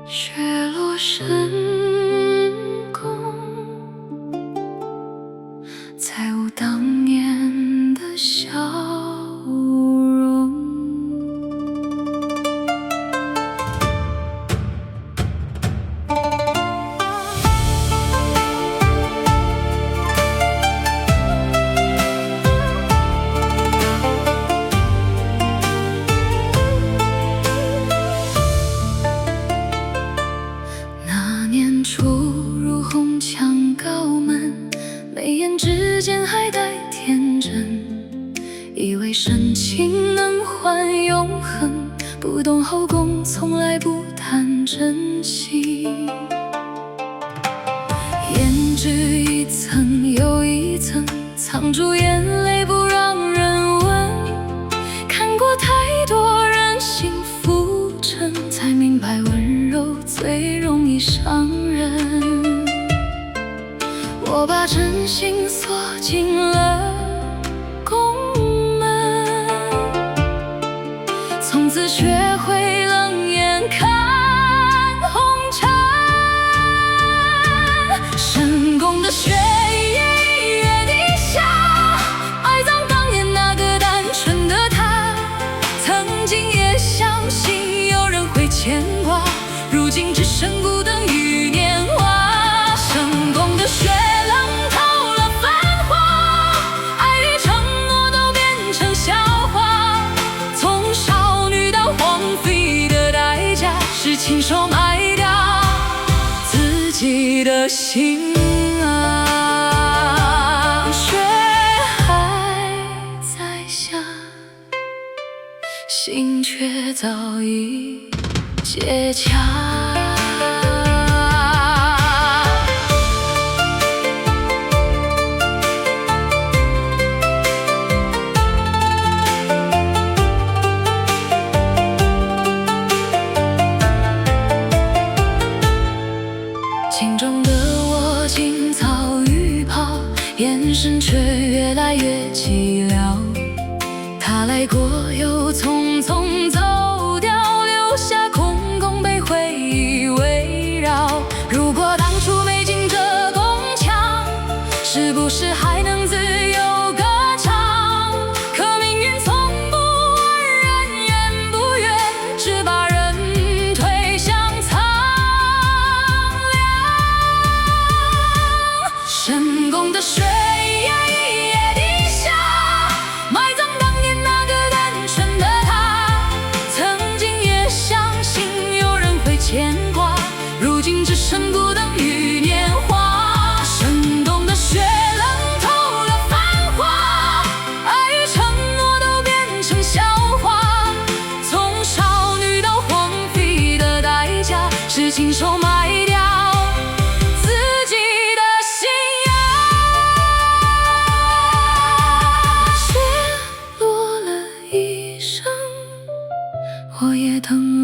雪落深宫，再无当年的笑容。年初入红墙高门，眉眼之间还带天真，以为深情能换永恒，不懂后宫从来不谈真心。胭脂一层又一层，藏住眼泪不让人问，看过太多人心浮沉，才明白温柔最容易伤人。我把真心锁进了宫门，从此学会冷眼看红尘。深宫的雪一夜一夜地下，埋葬当年那个单纯的他。曾经也相信有人会牵挂，如今只剩孤灯与年华。深宫的雪冷透了繁华，爱与承诺都变成笑话。从少女到皇妃的代价，是亲手卖掉自己的心啊。雪还在下，心却早已结痂。镜中的我青草浴袍，眼神却越来越寂寥。他来过又匆匆走掉，留下空空被回忆围绕。如果当初没进这宫墙，是不是还能自由歌唱？可命运从不问人愿不愿，只把人推向苍凉。深宫的雪一夜一夜地下，埋葬当年那个单纯的他。曾经也相信有人会牵挂，如今只剩孤灯与年华。深宫的雪冷透了繁华，爱与承诺都变成笑话。从少女到皇妃的代价，是亲手卖掉自己的心啊。雪落了一生，我也等